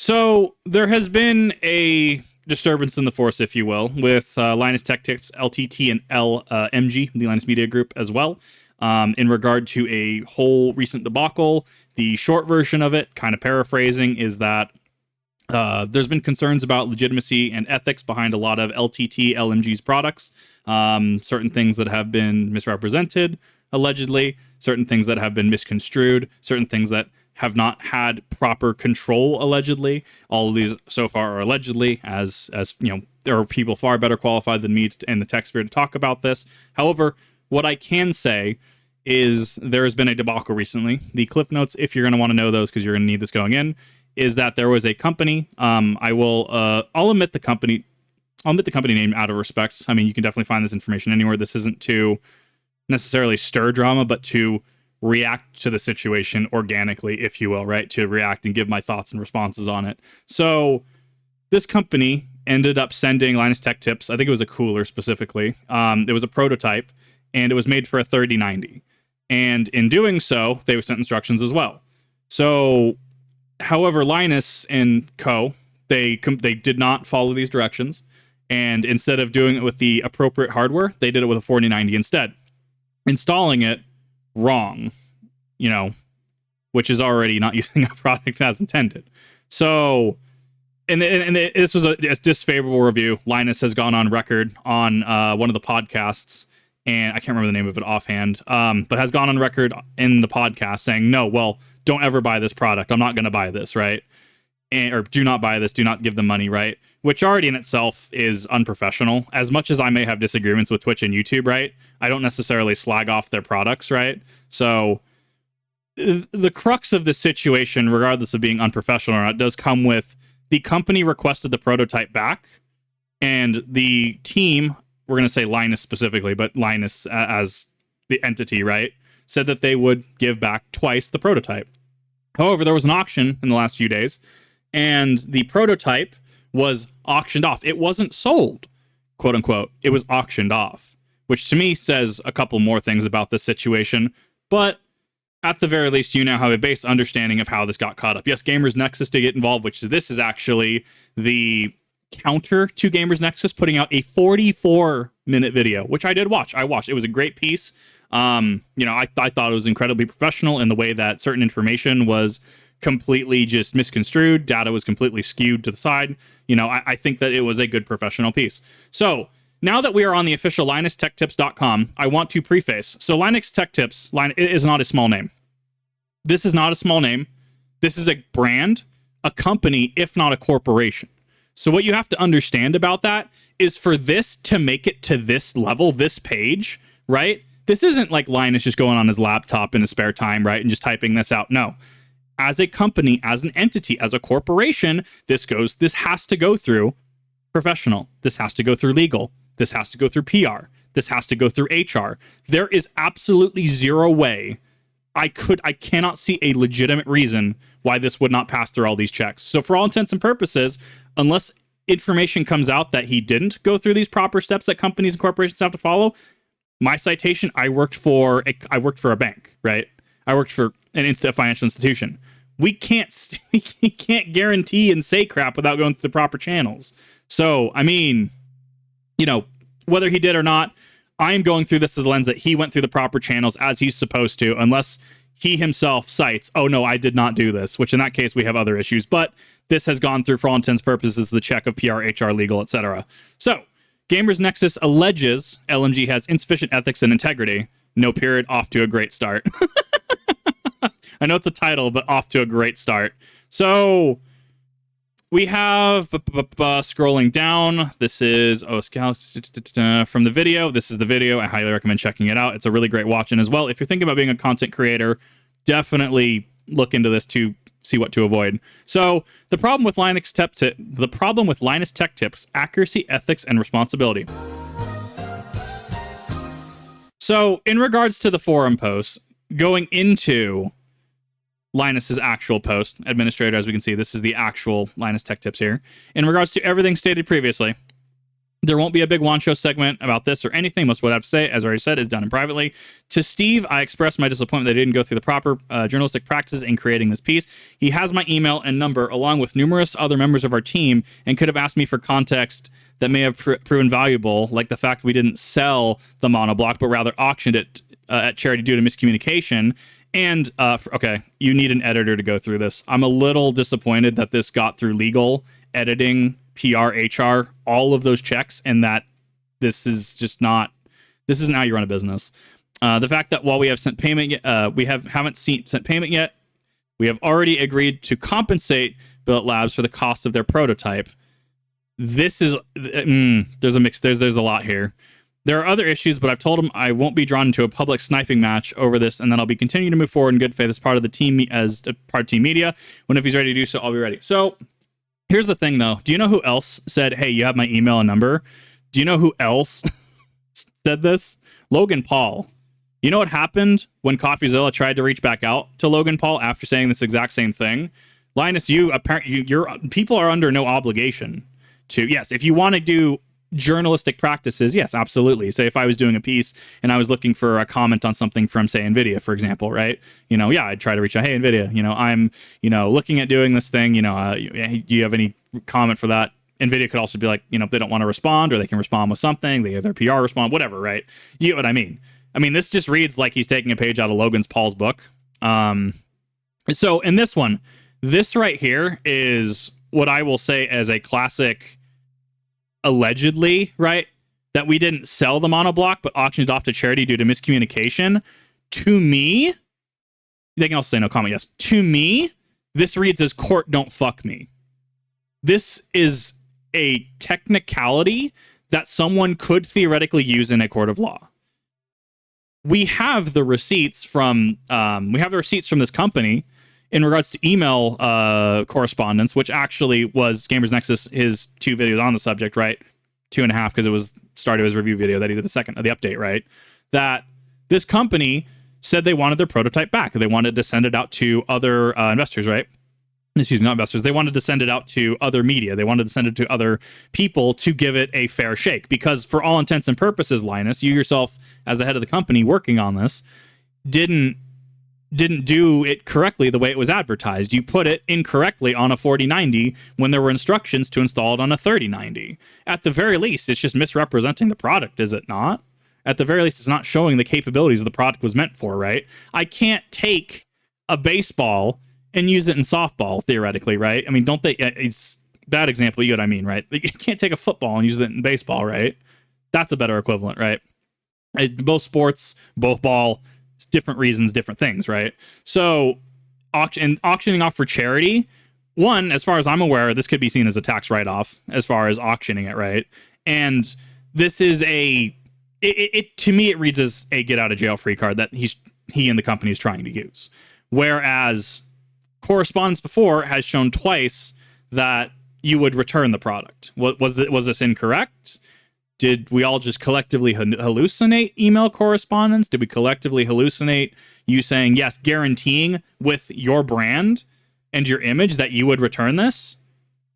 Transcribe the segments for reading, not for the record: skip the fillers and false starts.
So there has been a disturbance in the force, if you will, with Linus Tech Tips, LTT and LMG, the Linus Media Group, as well, in regard to a whole recent debacle. The short version of it, kind of paraphrasing, is that there's been concerns about legitimacy and ethics behind a lot of LTT, LMG's products. Certain things that have been misrepresented, allegedly, certain things that have been misconstrued, certain things that have not had proper control, allegedly. All of these so far are allegedly, as you know, there are people far better qualified than me in the tech sphere to talk about this. However, what I can say is there has been a debacle recently. The cliff notes, if you're going to want to know those, because you're going to need this going in, is that there was a company. I'll omit the company. I'll omit the company name out of respect. I mean, you can definitely find this information anywhere. This isn't to necessarily stir drama, but to react to the situation organically, if you will, right? To react and give my thoughts and responses on it. So this company ended up sending Linus Tech Tips, I think it was a cooler specifically. It was a prototype, and it was made for a 3090. And in doing so, they sent instructions as well. So, however, Linus and co, they did not follow these directions. And instead of doing it with the appropriate hardware, they did it with a 4090 instead, installing it wrong, you know, which is already not using a product as intended. So, and this was a disfavorable review. Linus has gone on record on one of the podcasts, and I can't remember the name of it offhand, but has gone on record in the podcast saying, no, well, don't ever buy this product. I'm not going to buy this, right? Or do not buy this. Do not give them money, right? Which already in itself is unprofessional. As much as I may have disagreements with Twitch and YouTube, right? I don't necessarily slag off their products, right? So the crux of this situation, regardless of being unprofessional or not, does come with the company requested the prototype back, and the team, we're going to say Linus specifically, but Linus as the entity, right, said that they would give back twice the prototype. However, there was an auction in the last few days, and the prototype was auctioned off. It wasn't sold, quote unquote. It was auctioned off, which to me says a couple more things about this situation. But at the very least, you now have a base understanding of how this got caught up. Yes, Gamers Nexus did get involved, which this is actually the counter to Gamers Nexus putting out a 44-minute video, which I did watch. I watched. It was a great piece. I thought it was incredibly professional in the way that certain information was completely just misconstrued. Data was completely skewed to the side. I think that it was a good professional piece. So now that we are on the official LinusTechTips.com, I want to preface. So Linus Tech Tips is not a small name. This is not a small name. This is a brand, a company, if not a corporation. So what you have to understand about that is for this to make it to this level, this page, right? This isn't like Linus just going on his laptop in his spare time, right? And just typing this out. No. As a company, as an entity, as a corporation, this has to go through professional. This has to go through legal. This has to go through PR. This has to go through HR. There is absolutely zero way I cannot see a legitimate reason why this would not pass through all these checks. So for all intents and purposes, unless information comes out that he didn't go through these proper steps that companies and corporations have to follow, my citation, I worked for a bank, right? I worked for an financial institution. We can't guarantee and say crap without going through the proper channels. So, I mean, whether he did or not, I am going through this as the lens that he went through the proper channels as he's supposed to, unless he himself cites, oh no, I did not do this, which in that case we have other issues. But this has gone through, for all intents and purposes, the check of PR, HR, legal, etc. So, Gamers Nexus alleges LMG has insufficient ethics and integrity. No period, off to a great start. I know it's a title, but off to a great start. So we have scrolling down. This is from the video. This is the video. I highly recommend checking it out. It's a really great watch. And as well, if you're thinking about being a content creator, definitely look into this to see what to avoid. So the problem with Linus Tech Tips: accuracy, ethics, and responsibility. So in regards to the forum posts, going into Linus's actual post, administrator, as we can see, this is the actual Linus Tech Tips here. In regards to everything stated previously, There won't be a big one show segment about this or anything. Most of what I have to say, as I already said, is done in privately. To Steve, I expressed my disappointment that I didn't go through the proper journalistic practices in creating this piece. He has my email and number, along with numerous other members of our team, and could have asked me for context that may have proven valuable, like the fact we didn't sell the monoblock, but rather auctioned it at charity due to miscommunication. And, okay, you need an editor to go through this. I'm a little disappointed that this got through legal, editing, PR, HR, all of those checks, and that this is just not, this isn't how you run a business. The fact that while we have sent payment, we haven't sent payment yet, we have already agreed to compensate Billet Labs for the cost of their prototype. This is, there's a mix, there's a lot here. There are other issues, but I've told him I won't be drawn into a public sniping match over this, and then I'll be continuing to move forward in good faith as part of the team, as part of Team Media. When if he's ready to do so, I'll be ready. So here's the thing, though. Do you know who else said, hey, you have my email and number? Do you know who else said this? Logan Paul. You know what happened when CoffeeZilla tried to reach back out to Logan Paul after saying this exact same thing? Linus, your people are under no obligation to, yes, if you want to do journalistic practices, yes, absolutely. Say if I was doing a piece and I was looking for a comment on something from, say, NVIDIA, for example, right? Yeah, I'd try to reach out, hey, NVIDIA, I'm, looking at doing this thing, do you have any comment for that? NVIDIA could also be like, if they don't want to respond, or they can respond with something, they have their PR respond, whatever, right? You get what I mean? This just reads like he's taking a page out of Logan Paul's book. So in this one, this right here is what I will say as a classic allegedly, right, that we didn't sell the monoblock but auctioned it off to charity due to miscommunication. To me, they can also say no comment, yes. To me, this reads as court don't fuck me. This is a technicality that someone could theoretically use in a court of law. We have the receipts from this company in regards to email correspondence, which actually was Gamers Nexus, his 2 videos on the subject, right? 2.5, because it was started his review video that he did the second of the update, right? That this company said they wanted their prototype back. They wanted to send it out to other investors, right? Excuse me, not investors. They wanted to send it out to other media. They wanted to send it to other people to give it a fair shake. Because for all intents and purposes, Linus, you yourself, as the head of the company working on this, didn't do it correctly the way it was advertised. You put it incorrectly on a 4090 when there were instructions to install it on a 3090. At the very least, it's just misrepresenting the product, is it not? At the very least, it's not showing the capabilities the product was meant for, right? I can't take a baseball and use it in softball, theoretically, right? Don't they? It's bad example, you know what I mean, right? You can't take a football and use it in baseball, right? That's a better equivalent, right? Both sports, both ball, different reasons, different things, right? So auctioning off for charity, one, as far as I'm aware, this could be seen as a tax write-off as far as auctioning it, right? And this is to me, it reads as a get out of jail free card that he and the company is trying to use. Whereas correspondence before has shown twice that you would return the product. Was this incorrect? Did we all just collectively hallucinate email correspondence? Did we collectively hallucinate you saying, yes, guaranteeing with your brand and your image that you would return this?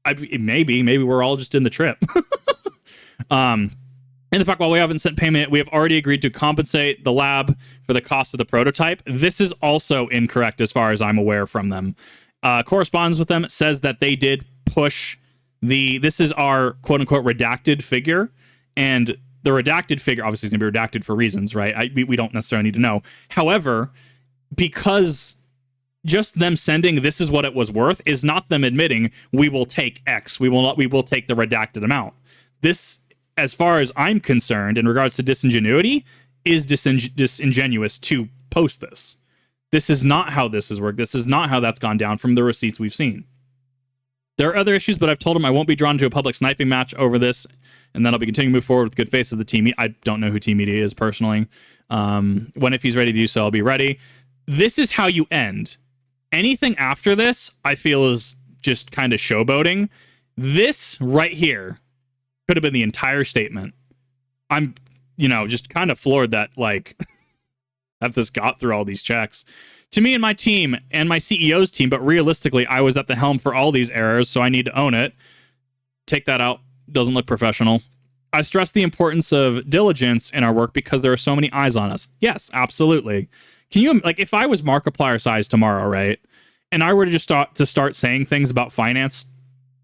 Maybe we're all just in the trip. And the fact, while we haven't sent payment, we have already agreed to compensate the lab for the cost of the prototype. This is also incorrect as far as I'm aware from them. Correspondence with them says that they did push this is our quote-unquote redacted figure. And the redacted figure obviously is going to be redacted for reasons, right? We don't necessarily need to know. However, because just them sending this is what it was worth is not them admitting we will take X. We will take the redacted amount. This, as far as I'm concerned, in regards to disingenuity, is disingenuous to post this. This is not how this has worked. This is not how that's gone down from the receipts we've seen. There are other issues, but I've told him I won't be drawn to a public sniping match over this, and then I'll be continuing to move forward with good faith of the team. I don't know who Team Media is personally. If he's ready to do so, I'll be ready. This is how you end. Anything after this, I feel, is just kind of showboating. This right here could have been the entire statement. I'm, just kind of floored that, that this got through all these checks. To me and my team and my CEO's team, but realistically, I was at the helm for all these errors, so I need to own it. Take that out. Doesn't look professional. I stress the importance of diligence in our work because there are so many eyes on us. Yes, absolutely. Can you, like, if I was Markiplier size tomorrow, right, and I were to just start saying things about finance,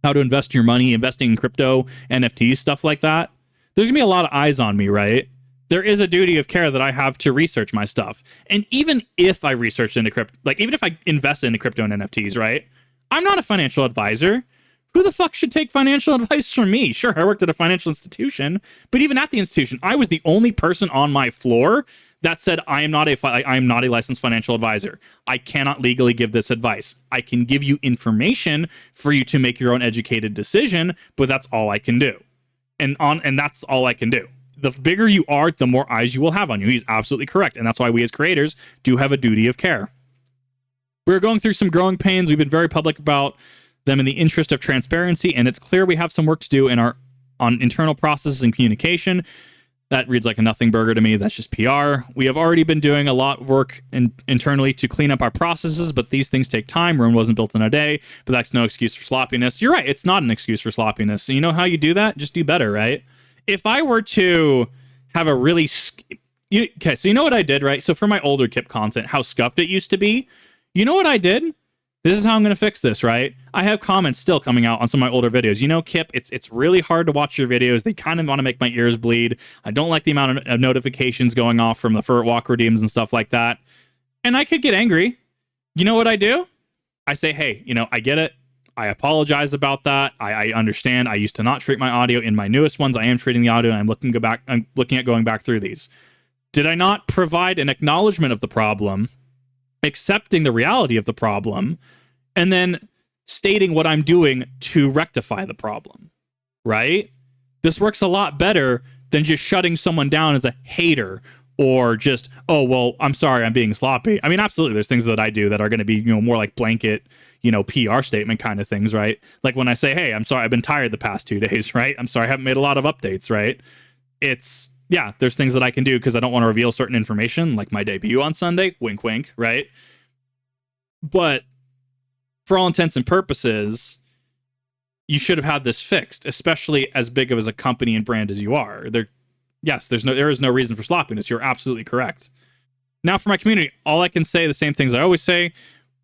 how to invest your money, investing in crypto, NFTs, stuff like that, there's gonna be a lot of eyes on me, right? There is a duty of care that I have to research my stuff. And even if I research into crypto, like even if I invest into crypto and NFTs, right? I'm not a financial advisor. Who the fuck should take financial advice from me? Sure, I worked at a financial institution, but even at the institution, I was the only person on my floor that said, I am not a licensed financial advisor. I cannot legally give this advice. I can give you information for you to make your own educated decision, but that's all I can do. And that's all I can do. The bigger you are, the more eyes you will have on you. He's absolutely correct. And that's why we as creators do have a duty of care. We're going through some growing pains. We've been very public about them in the interest of transparency, and it's clear we have some work to do on internal processes and communication. That reads like a nothing burger to me. That's just PR. We have already been doing a lot of work internally to clean up our processes, but these things take time. Rome wasn't built in a day, but that's no excuse for sloppiness. You're right. It's not an excuse for sloppiness. So you know how you do that? Just do better, right? If I were to have a really... Okay, so you know what I did, right? So for my older Kip content, how scuffed it used to be, you know what I did? This is how I'm going to fix this, right? I have comments still coming out on some of my older videos. You know, Kip, it's really hard to watch your videos. They kind of want to make my ears bleed. I don't like the amount of notifications going off from the Fur Walk redeems and stuff like that. And I could get angry. You know what I do? I say, hey, you know, I get it. I apologize about that. I understand. I used to not treat my audio. In my newest ones, I am treating the audio, and I'm looking at going back through these. Did I not provide an acknowledgement of the problem, accepting the reality of the problem, and then stating what I'm doing to rectify the problem, right? This works a lot better than just shutting someone down as a hater or just, oh, well, I'm sorry, I'm being sloppy. I mean, absolutely, there's things that I do that are going to be, you know, more like blanket, you know, PR statement kind of things, right? Like when I say, hey, I'm sorry, I've been tired the past 2 days, right? I'm sorry, I haven't made a lot of updates, right? It's, yeah, there's things that I can do because I don't want to reveal certain information, like my debut on Sunday, wink, wink, right? But for all intents and purposes, you should have had this fixed, especially as big of as a company and brand as you are. There is no reason for sloppiness. You're absolutely correct. Now for my community, all I can say, the same things I always say.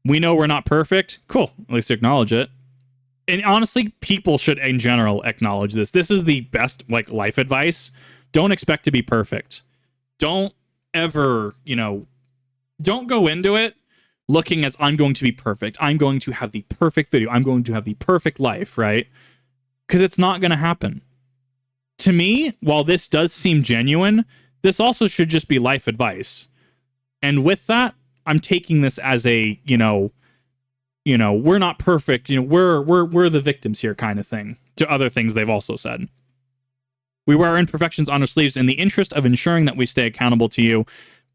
We know we're not perfect. Cool. At least acknowledge it. And honestly, people should in general acknowledge this. This is the best like life advice. Don't expect to be perfect. Don't ever, you know, don't go into it looking as I'm going to be perfect. I'm going to have the perfect video. I'm going to have the perfect life, right? Because it's not going to happen. To me, while this does seem genuine, this also should just be life advice. And with that, I'm taking this as a, you know, we're not perfect. You know, we're the victims here kind of thing to other things they've also said. We wear our imperfections on our sleeves in the interest of ensuring that we stay accountable to you.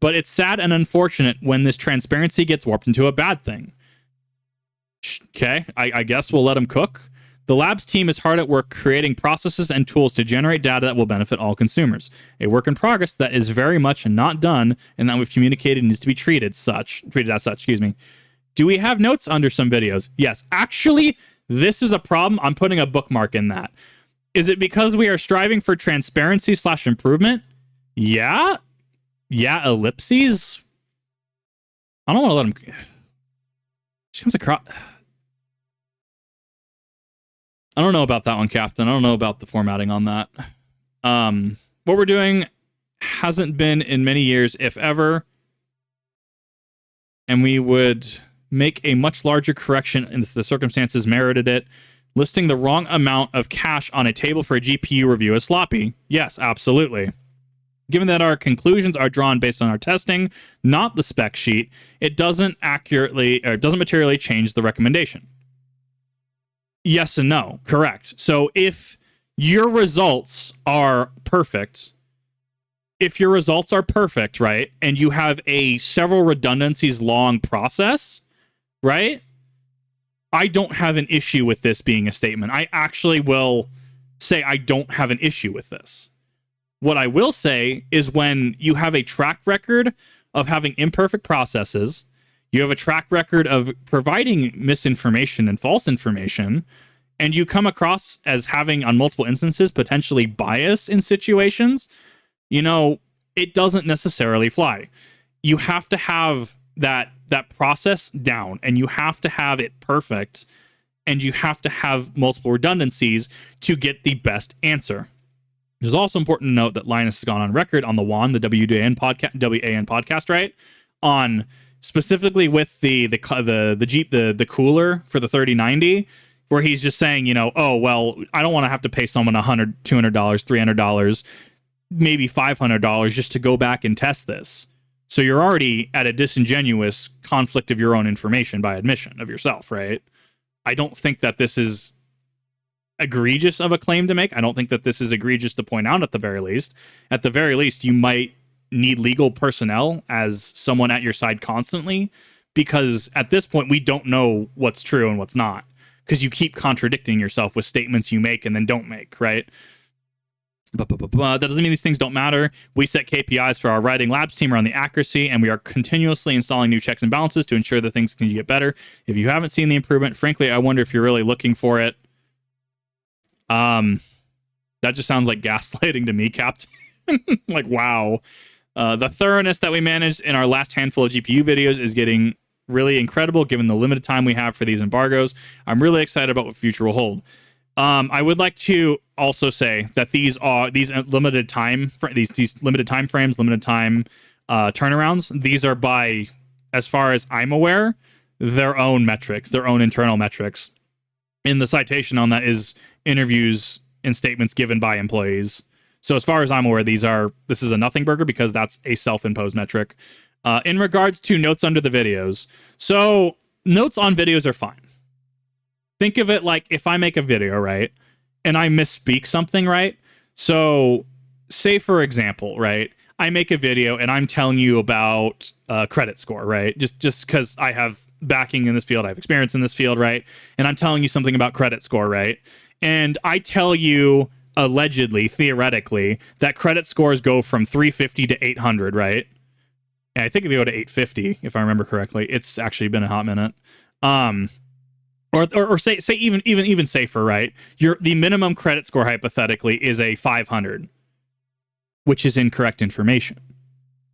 But it's sad and unfortunate when this transparency gets warped into a bad thing. Okay, I guess we'll let them cook. The labs team is hard at work creating processes and tools to generate data that will benefit all consumers. A work in progress that is very much not done and that we've communicated needs to be treated as such. Do we have notes under some videos? Yes. Actually, this is a problem. I'm putting a bookmark in that. Is it because we are striving for transparency / improvement? Yeah. Yeah, ellipses. I don't want to let him. She comes across. I don't know about that one, Captain. I don't know about the formatting on that. What we're doing hasn't been in many years, if ever. And we would make a much larger correction if the circumstances merited it. Listing the wrong amount of cash on a table for a GPU review is sloppy. Yes, absolutely. Given that our conclusions are drawn based on our testing, not the spec sheet, it doesn't materially change the recommendation. Yes and no, correct. So if your results are perfect, right, and you have a several redundancies long process, right, I don't have an issue with this being a statement. I actually will say I don't have an issue with this. What I will say is when you have a track record of having imperfect processes, you have a track record of providing misinformation and false information, and you come across as having on multiple instances potentially bias in situations, it doesn't necessarily fly. You have to have that process down, and you have to have it perfect, and you have to have multiple redundancies to get the best answer. It's also important to note that Linus has gone on record on the WAN, the WAN podcast, right? On specifically with the Jeep, the cooler for the 3090, where he's just saying, oh, well, I don't want to have to pay someone $100, $200, $300, maybe $500 just to go back and test this. So you're already at a disingenuous conflict of your own information by admission of yourself, right? I don't think that this is egregious of a claim to make. I don't think that this is egregious to point out at the very least. At the very least, you might need legal personnel as someone at your side constantly, because at this point, we don't know what's true and what's not, because you keep contradicting yourself with statements you make and then don't make, right? But that doesn't mean these things don't matter. We set KPIs for our writing labs team around the accuracy, and we are continuously installing new checks and balances to ensure that things continue to get better. If you haven't seen the improvement, frankly, I wonder if you're really looking for it. That just sounds like gaslighting to me, Captain. Like, wow. The thoroughness that we managed in our last handful of GPU videos is getting really incredible given the limited time we have for these embargoes. I'm really excited about what the future will hold. I would like to also say that these limited time frames, limited time turnarounds. These are by, as far as I'm aware, their own metrics, their own internal metrics. In the citation on that is interviews and statements given by employees. So as far as I'm aware, this is a nothing burger because that's a self-imposed metric. In regards to notes under the videos, so notes on videos are fine. Think of it like if I make a video, right, and I misspeak something, right? So say, for example, right, I make a video and I'm telling you about credit score, right? Just because I have backing in this field, I have experience in this field, right? And I'm telling you something about credit score, right? And I tell you allegedly, theoretically, that credit scores go from 350 to 800, right? And I think they go to 850, if I remember correctly. It's actually been a hot minute. Or say even safer, right? The minimum credit score hypothetically is a 500, which is incorrect information.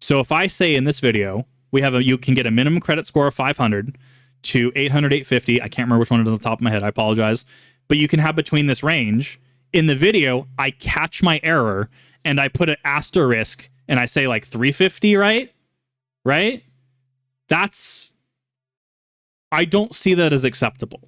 So if I say in this video you can get a minimum credit score of 500 to 800, 850. I can't remember which one it is on the top of my head. I apologize, but you can have between this range. In the video, I catch my error and I put an asterisk and I say like 350, right? Right? I don't see that as acceptable.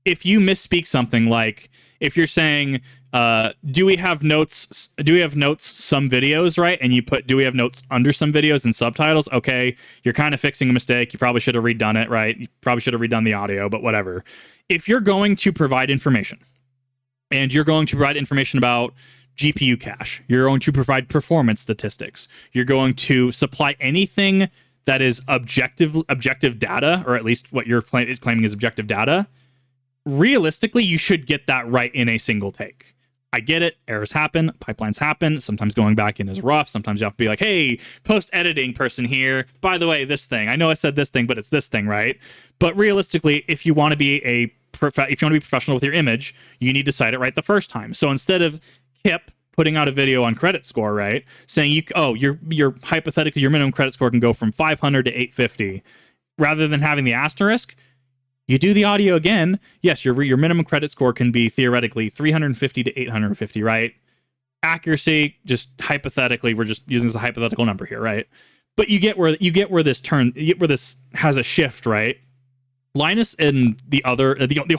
If you misspeak something, like if you're saying, do we have notes some videos, right? And you put, do we have notes under some videos and subtitles? Okay, you're kind of fixing a mistake. You probably should have redone it, right? You probably should have redone the audio, but whatever. If you're going to provide information, and you're going to provide information about GPU cache, you're going to provide performance statistics, you're going to supply anything that is objective data, or at least what you're claiming is objective data, realistically, you should get that right in a single take. I get it. Errors happen. Pipelines happen. Sometimes going back in is rough. Sometimes you have to be like, hey, post-editing person here. By the way, this thing. I know I said this thing, but it's this thing, right? But realistically, if you want to be professional with your image, you need to cite it right the first time. So instead of Kip putting out a video on credit score, right, saying your hypothetically your minimum credit score can go from 500 to 850, rather than having the asterisk, you do the audio again. Yes, your minimum credit score can be theoretically 350 to 850, right? Accuracy, just hypothetically, we're just using this as a hypothetical number here, right? But you get where this has a shift, right? Linus and the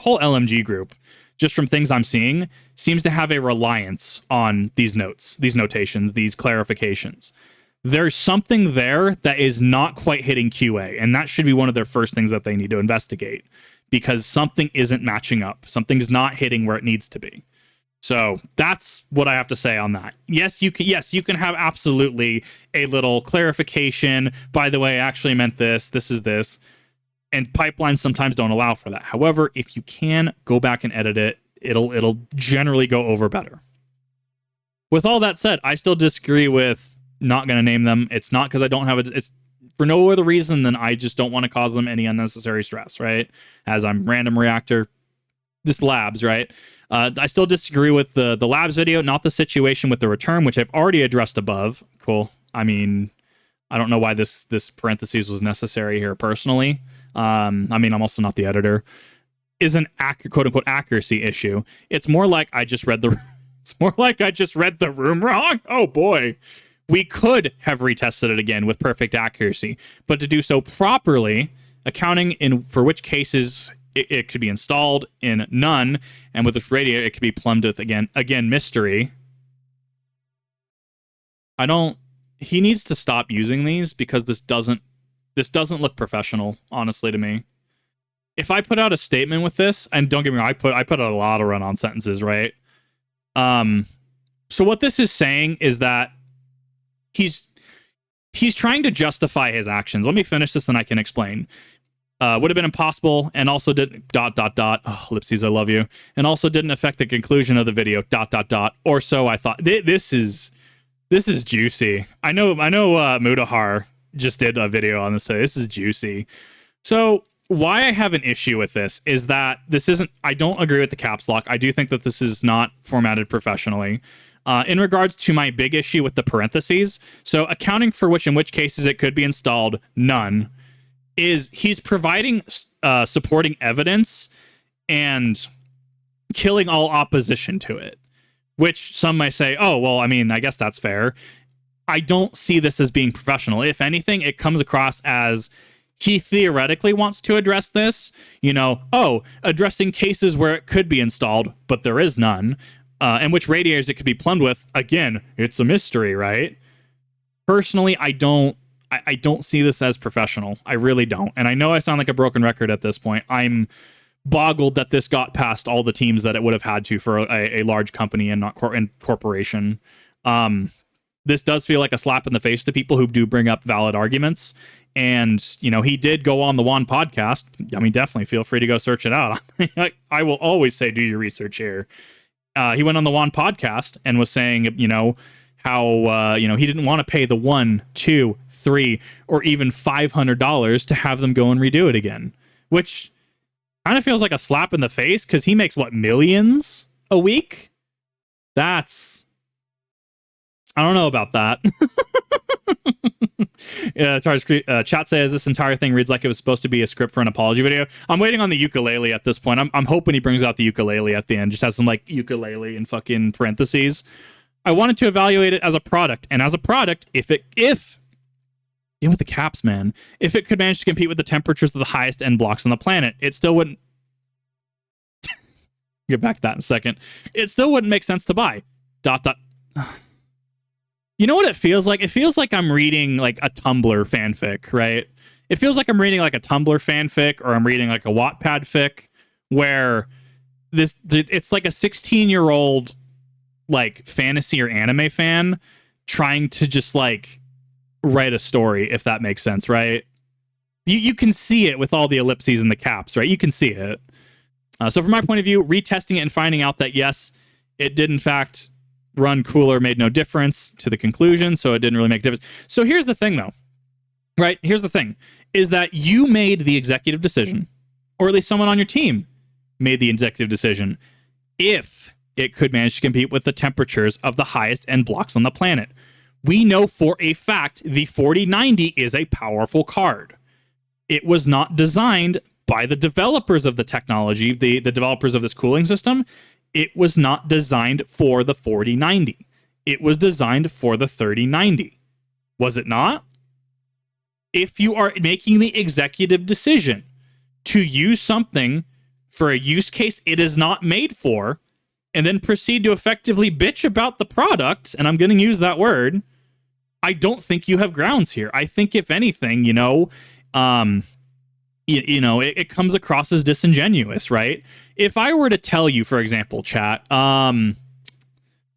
whole LMG group, just from things I'm seeing, seems to have a reliance on these notes, these notations, these clarifications. There's something there that is not quite hitting QA, and that should be one of their first things that they need to investigate, because something isn't matching up. Something's not hitting where it needs to be. So that's what I have to say on that. Yes, you can have absolutely a little clarification. By the way, I actually meant this. This is this. And pipelines sometimes don't allow for that. However, if you can go back and edit it, it'll generally go over better. With all that said, I still disagree with not going to name them. It's not because I don't have it. It's for no other reason than I just don't want to cause them any unnecessary stress, right? As I'm random reactor, this labs, right? I still disagree with the labs video, not the situation with the return, which I've already addressed above. Cool. I mean, I don't know why this parentheses was necessary here personally. I mean, I'm also not the editor. Is an quote unquote accuracy issue. It's more like I just read the room wrong. Oh boy. We could have retested it again with perfect accuracy, but to do so properly, accounting for which cases it could be installed in none, and with this radiator it could be plumbed with again mystery. He needs to stop using these because this doesn't look professional, honestly, to me. If I put out a statement with this, and don't get me wrong, I put out a lot of run-on sentences, right? So what this is saying is that he's trying to justify his actions. Let me finish this, and I can explain. Would have been impossible, and also did ... Oh, Ellipses, I love you. And also didn't affect the conclusion of the video ... Or so I thought. This is juicy. I know. Mudahar just did a video on this. So this is juicy. So why I have an issue with this is that this isn't. I don't agree with the caps lock. I do think that this is not formatted professionally. In regards to my big issue with the parentheses, so accounting for in which cases it could be installed, none, is he's providing supporting evidence and killing all opposition to it, which some might say, oh, well, I mean, I guess that's fair. I don't see this as being professional. If anything, it comes across as he theoretically wants to address this, addressing cases where it could be installed, but there is none. And which radiators it could be plumbed with. Again, it's a mystery, right? Personally, I don't see this as professional. I really don't. And I know I sound like a broken record at this point. I'm boggled that this got past all the teams that it would have had to for a large company and not corporation. This does feel like a slap in the face to people who do bring up valid arguments. And, he did go on the Juan podcast. I mean, definitely feel free to go search it out. I will always say, do your research here. He went on the Juan podcast and was saying, how, he didn't want to pay the $1, $2, $3, or even $500 to have them go and redo it again, which kind of feels like a slap in the face because he makes millions a week. I don't know about that. Chat says this entire thing reads like it was supposed to be a script for an apology video. I'm waiting on the ukulele at this point. I'm hoping he brings out the ukulele at the end. Just has some ukulele in fucking parentheses. I wanted to evaluate it as a product, and as a product, if with the caps, man, if it could manage to compete with the temperatures of the highest end blocks on the planet, it still wouldn't. Get back to that in a second. It still wouldn't make sense to buy. ... You know what it feels like? It feels like I'm reading a Tumblr fanfic, right? It feels like I'm reading a Tumblr fanfic, or I'm reading a Wattpad fic, where it's like a 16-year-old fantasy or anime fan trying to just write a story, if that makes sense, right? You can see it with all the ellipses and the caps, right? You can see it. So from my point of view, retesting it and finding out that yes, it did in fact run cooler made no difference to the conclusion, so it didn't really make a difference. So here's the thing, though, right? Here's the thing, is that you made the executive decision, or at least someone on your team made the executive decision, if it could manage to compete with the temperatures of the highest end blocks on the planet. We know for a fact the 4090 is a powerful card. It was not designed by the developers of the technology, the developers of this cooling system. It was not designed for the 4090. It was designed for the 3090. Was it not? If you are making the executive decision to use something for a use case it is not made for, and then proceed to effectively bitch about the product, and I'm going to use that word, I don't think you have grounds here. I think, if anything, it comes across as disingenuous, right? If I were to tell you, for example, chat,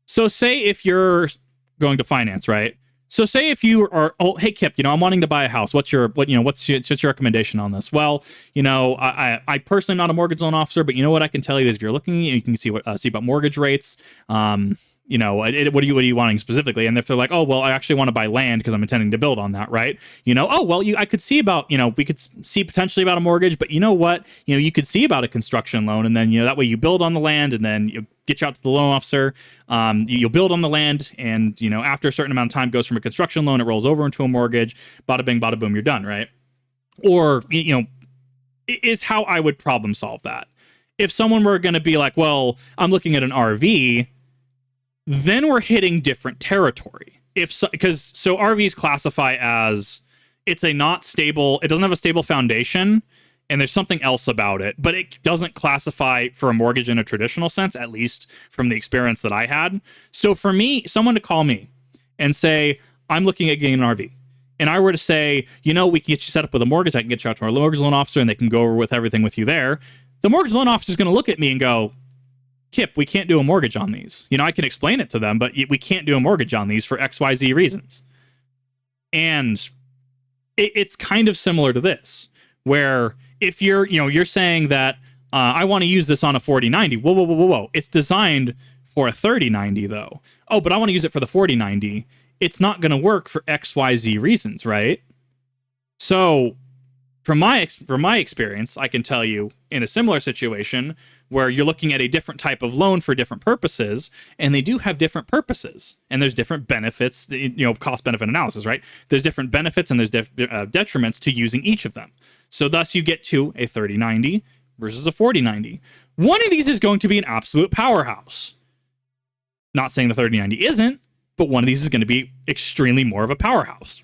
so say if you're going to finance, right? So say if you are, oh, hey Kip, I'm wanting to buy a house. What's your recommendation on this? Well, I personally am not a mortgage loan officer, but you know what I can tell you is, if you're looking, you can see about mortgage rates. what are you wanting specifically? And if they're like, oh, well, I actually want to buy land because I'm intending to build on that, right? Oh, well, I could see about, we could see potentially about a mortgage, but you know what? You could see about a construction loan, and then, that way you build on the land, and then you get you out to the loan officer. You'll build on the land, and, after a certain amount of time goes from a construction loan, it rolls over into a mortgage, bada bing, bada boom, you're done, right? Or, is how I would problem solve that. If someone were going to be like, well, I'm looking at an RV, then we're hitting different territory. Because RVs classify as it's a not stable, it doesn't have a stable foundation, and there's something else about it, but it doesn't classify for a mortgage in a traditional sense, at least from the experience that I had. So for me, someone to call me and say, I'm looking at getting an RV, and I were to say, we can get you set up with a mortgage, I can get you out to our mortgage loan officer, and they can go over with everything with you there, the mortgage loan officer is going to look at me and go, Kip, we can't do a mortgage on these. I can explain it to them, but we can't do a mortgage on these for XYZ reasons. And it's kind of similar to this, where if you're saying that I want to use this on a 4090, whoa. It's designed for a 3090 though. Oh, but I want to use it for the 4090. It's not going to work for XYZ reasons, right? So from my experience, I can tell you in a similar situation where you're looking at a different type of loan for different purposes, and they do have different purposes, and there's different benefits, cost-benefit analysis, right? There's different benefits and there's detriments to using each of them. So thus you get to a 3090 versus a 4090. One of these is going to be an absolute powerhouse. Not saying the 3090 isn't, but one of these is going to be extremely more of a powerhouse.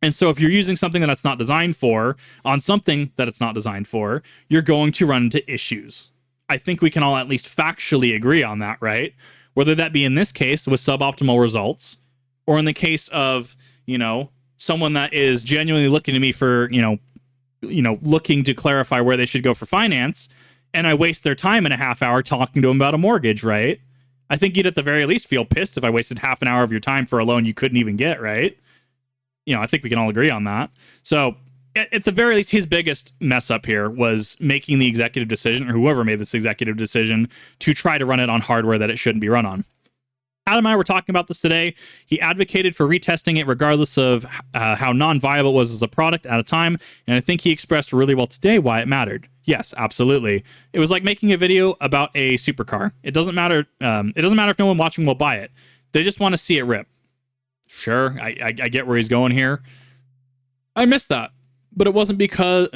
And so if you're using something that it's not designed for on something that it's not designed for, you're going to run into issues. I think we can all at least factually agree on that, right? Whether that be in this case with suboptimal results, or in the case of, someone that is genuinely looking to me for, looking to clarify where they should go for finance, and I waste their time in a half hour talking to them about a mortgage, right? I think you'd at the very least feel pissed if I wasted half an hour of your time for a loan you couldn't even get, right? I think we can all agree on that. So at the very least, his biggest mess up here was making the executive decision, or whoever made this executive decision, to try to run it on hardware that it shouldn't be run on. Adam and I were talking about this today. He advocated for retesting it regardless of how non-viable it was as a product at a time, and I think he expressed really well today why it mattered. Yes, absolutely. It was like making a video about a supercar. It doesn't matter. It doesn't matter if no one watching will buy it. They just want to see it rip. Sure, I get where he's going here. I missed that. But it wasn't because...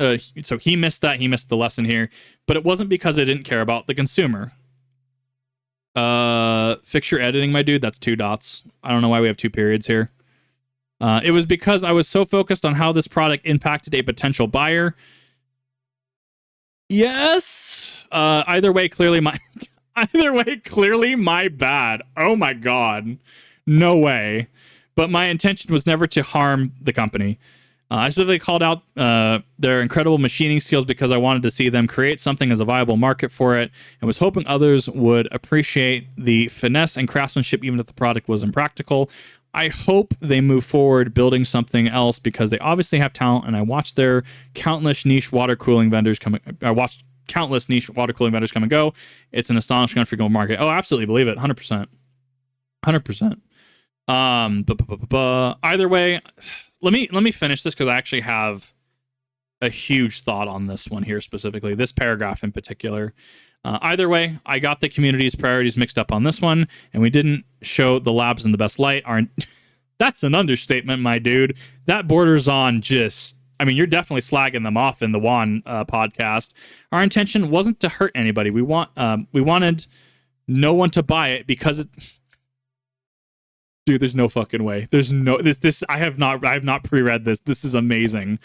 so he missed that. He missed the lesson here. But it wasn't because I didn't care about the consumer. Fix your editing, my dude. That's 2 dots. I don't know why we have 2 periods here. It was because I was so focused on how this product impacted a potential buyer. Yes. Either way, clearly my... Either way, clearly my bad. Oh my god. No way. But my intention was never to harm the company. I specifically called out their incredible machining skills because I wanted to see them create something as a viable market for it, and was hoping others would appreciate the finesse and craftsmanship even if the product was impractical. I hope they move forward building something else because they obviously have talent, and I watched their countless niche water cooling vendors come and go. It's an astonishing unforgivable market. Oh, absolutely believe it. 100%. 100%. Either way, let me finish this because I actually have a huge thought on this one here specifically, this paragraph in particular. Either way, I got the community's priorities mixed up on this one, and we didn't show the labs in the best light. That's an understatement, my dude. That borders on just... I mean, you're definitely slagging them off in the Juan podcast. Our intention wasn't to hurt anybody. We wanted no one to buy it because it... Dude, there's no fucking way. There's no... This I have not pre-read this. This is amazing.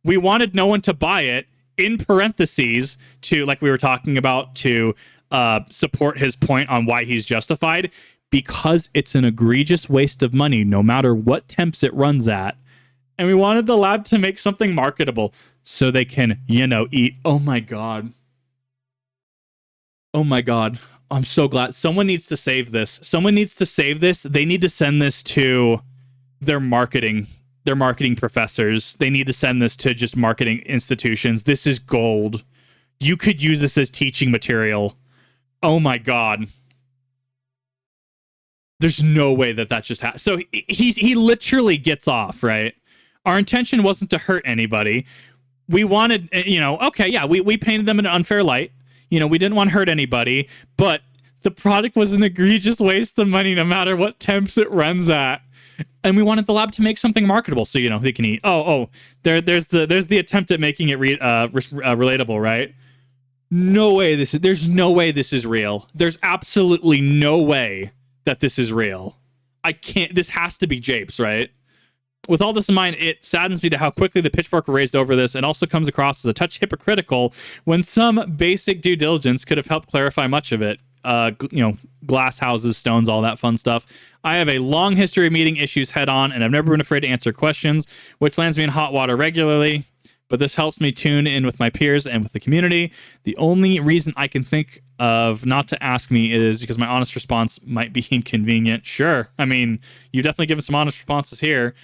We wanted no one to buy it, in parentheses, to, like we were talking about, to support his point on why he's justified, because it's an egregious waste of money, no matter what temps it runs at. And we wanted the lab to make something marketable so they can, eat. Oh my god. Oh my god. I'm so glad. Someone needs to save this. Someone needs to save this. They need to send this to their marketing professors. They need to send this to just marketing institutions. This is gold. You could use this as teaching material. Oh my god. There's no way that just happened. So he literally gets off, right? Our intention wasn't to hurt anybody. We wanted, okay, yeah, we painted them in an unfair light. We didn't want to hurt anybody, but the product was an egregious waste of money no matter what temps it runs at. And we wanted the lab to make something marketable so, they can eat. There's the attempt at making it relatable, right? There's no way this is real. There's absolutely no way that this is real. This has to be japes, right? With all this in mind, it saddens me to how quickly the pitchfork were raised over this, and also comes across as a touch hypocritical when some basic due diligence could have helped clarify much of it. Glass houses, stones, all that fun stuff. I have a long history of meeting issues head on, and I've never been afraid to answer questions, which lands me in hot water regularly. But this helps me tune in with my peers and with the community. The only reason I can think of not to ask me is because my honest response might be inconvenient. Sure. I mean, you definitely given some honest responses here.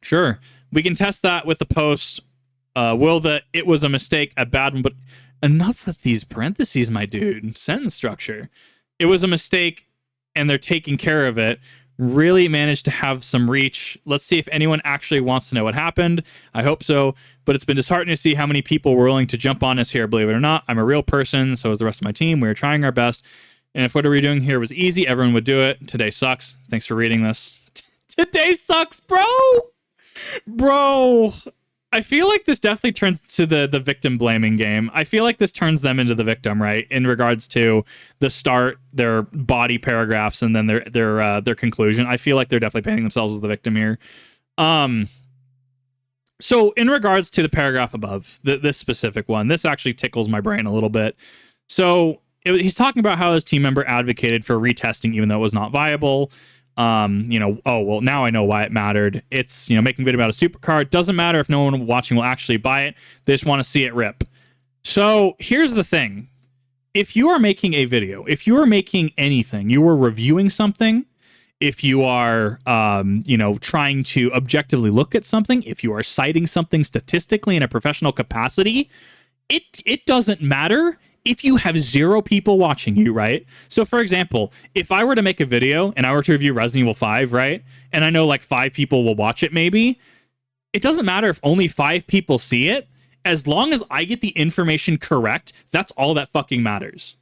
Sure. We can test that with the post. Will that it was a mistake, a bad one, but enough with these parentheses, my dude. Sentence structure. It was a mistake, and they're taking care of it. Really managed to have some reach. Let's see if anyone actually wants to know what happened. I hope so, but it's been disheartening to see how many people were willing to jump on us here, believe it or not. I'm a real person, so is the rest of my team. We're trying our best, and if what are we doing here was easy, everyone would do it. Today sucks. Thanks for reading this. Today sucks, bro! Bro! I feel like this definitely turns to the victim blaming game. I feel like this turns them into the victim, right? In regards to the start, their body paragraphs, and then their conclusion. I feel like they're definitely painting themselves as the victim here. So in regards to the paragraph above, this specific one, this actually tickles my brain a little bit. So he's talking about how his team member advocated for retesting even though it was not viable. Now I know why it mattered. It's, making a video about a supercar. It doesn't matter if no one watching will actually buy it. They just want to see it rip. So here's the thing. If you are making a video, if you are making anything, you are reviewing something, if you are, trying to objectively look at something, if you are citing something statistically in a professional capacity, it doesn't matter if you have 0 people watching you, right? So for example, if I were to make a video and I were to review Resident Evil 5, right? And I know like 5 people will watch it maybe, it doesn't matter if only 5 people see it. As long as I get the information correct, that's all that fucking matters.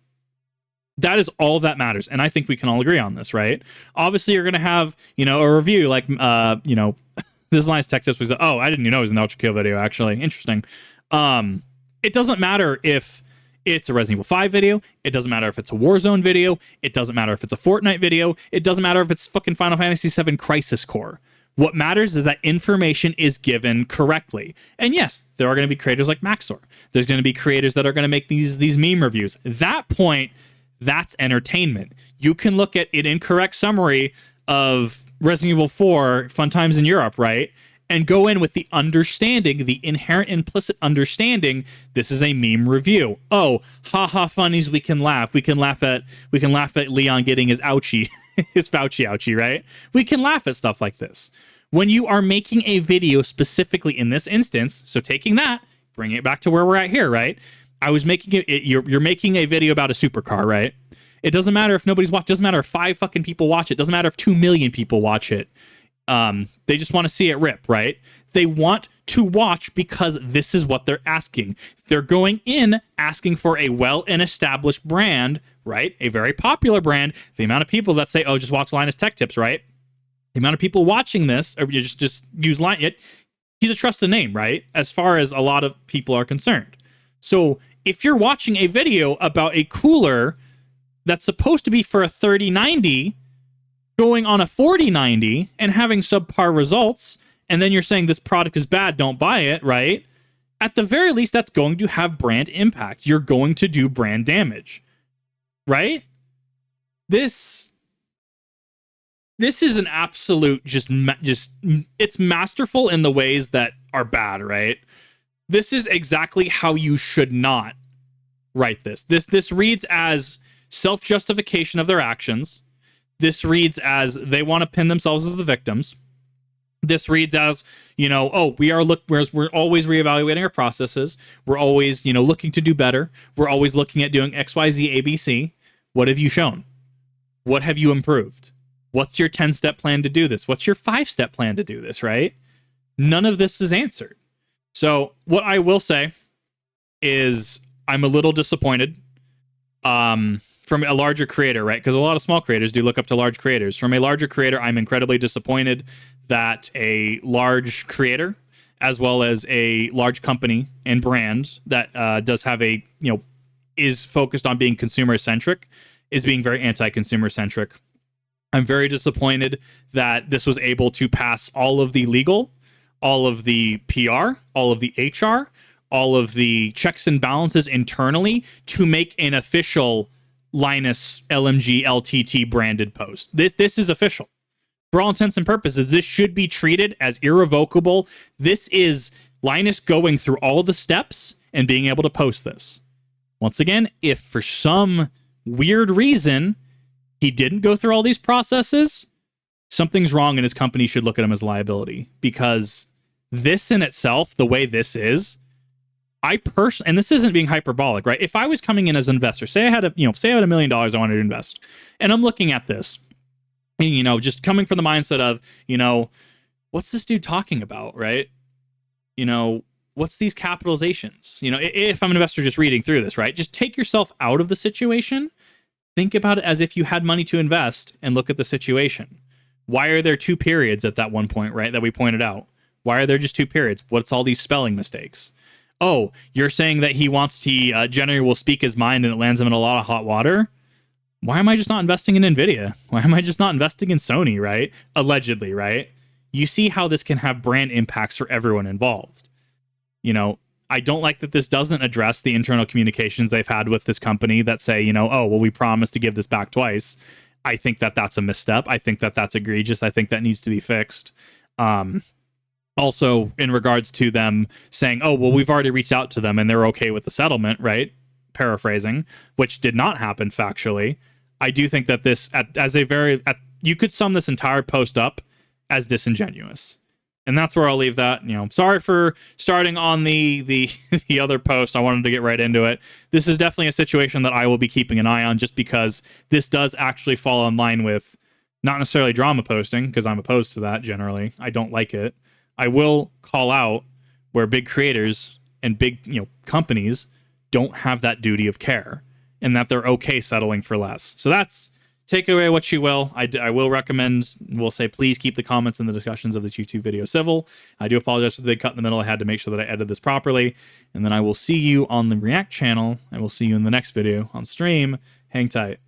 That is all that matters. And I think we can all agree on this, right? Obviously you're going to have, a review like, this Linus Tech tips was, I didn't even know it was an Ultra Kill video, actually. Interesting. It doesn't matter if it's a Resident Evil 5 video. It doesn't matter if it's a Warzone video. It doesn't matter if it's a Fortnite video. It doesn't matter if it's fucking Final Fantasy VII Crisis Core. What matters is that information is given correctly. And yes, there are going to be creators like Maxor. There's going to be creators that are going to make these meme reviews. That point, that's entertainment. You can look at an incorrect summary of Resident Evil 4 Fun Times in Europe, right? And go in with the understanding, the inherent implicit understanding, this is a meme review. Oh, haha funnies, we can laugh. We can laugh at Leon getting his ouchie, his Fauci ouchie, right? We can laugh at stuff like this. When you are making a video specifically in this instance, so taking that, bringing it back to where we're at here, right? I was making it, you're making a video about a supercar, right? It doesn't matter if nobody's watched, doesn't matter if 5 fucking people watch it, doesn't matter if 2 million people watch it. They just want to see it rip, right? They want to watch because this is what they're asking. They're going in asking for a well and established brand, right? A very popular brand. The amount of people that say, oh, just watch Linus Tech Tips, right? The amount of people watching this, or you just use Linus, he's a trusted name, right? As far as a lot of people are concerned. So if you're watching a video about a cooler that's supposed to be for a 3090, going on a 4090 and having subpar results, and then you're saying this product is bad, don't buy it, right? At the very least, that's going to have brand impact. You're going to do brand damage, right? This is an absolute just it's masterful in the ways that are bad, right? This is exactly how you should not write this. This reads as self-justification of their actions. This reads as they want to pin themselves as the victims. This reads as, we're always reevaluating our processes. We're always, looking to do better. We're always looking at doing X, Y, Z, A, B, C. What have you shown? What have you improved? What's your 10-step plan to do this? What's your 5-step plan to do this, right? None of this is answered. So what I will say is I'm a little disappointed from a larger creator, right? Because a lot of small creators do look up to large creators. From a larger creator, I'm incredibly disappointed that a large creator, as well as a large company and brand that does have a, is focused on being consumer centric, is being very anti-consumer centric. I'm very disappointed that this was able to pass all of the legal, all of the PR, all of the HR, all of the checks and balances internally to make an official Linus LMG LTT branded post. This is official. For all intents and purposes, this should be treated as irrevocable. This is Linus going through all the steps and being able to post this. Once again, if for some weird reason he didn't go through all these processes, something's wrong and his company should look at him as liability, because this in itself, the way this is, and this isn't being hyperbolic, right? If I was coming in as an investor, say I had $1 million I wanted to invest, and I'm looking at this, just coming from the mindset of, what's this dude talking about, right? What's these capitalizations? If I'm an investor just reading through this, right? Just take yourself out of the situation. Think about it as if you had money to invest and look at the situation. Why are there 2 periods at that one point, right? That we pointed out. Why are there just 2 periods? What's all these spelling mistakes? Oh, you're saying that he generally will speak his mind and it lands him in a lot of hot water? Why am I just not investing in NVIDIA? Why am I just not investing in Sony, right? Allegedly, right? You see how this can have brand impacts for everyone involved. I don't like that this doesn't address the internal communications they've had with this company that say, oh, well, we promised to give this back twice. I think that that's a misstep. I think that that's egregious. I think that needs to be fixed. Also, in regards to them saying, oh, well, we've already reached out to them and they're okay with the settlement, right? Paraphrasing, which did not happen factually. I do think that this, you could sum this entire post up as disingenuous. And that's where I'll leave that. Sorry for starting on the other post. I wanted to get right into it. This is definitely a situation that I will be keeping an eye on, just because this does actually fall in line with not necessarily drama posting, because I'm opposed to that generally. I don't like it. I will call out where big creators and big companies don't have that duty of care, and that they're okay settling for less. So that's, take away what you will. I will recommend, we'll say, please keep the comments and the discussions of this YouTube video civil. I do apologize for the big cut in the middle. I had to make sure that I edited this properly. And then I will see you on the React channel. I will see you in the next video on stream. Hang tight.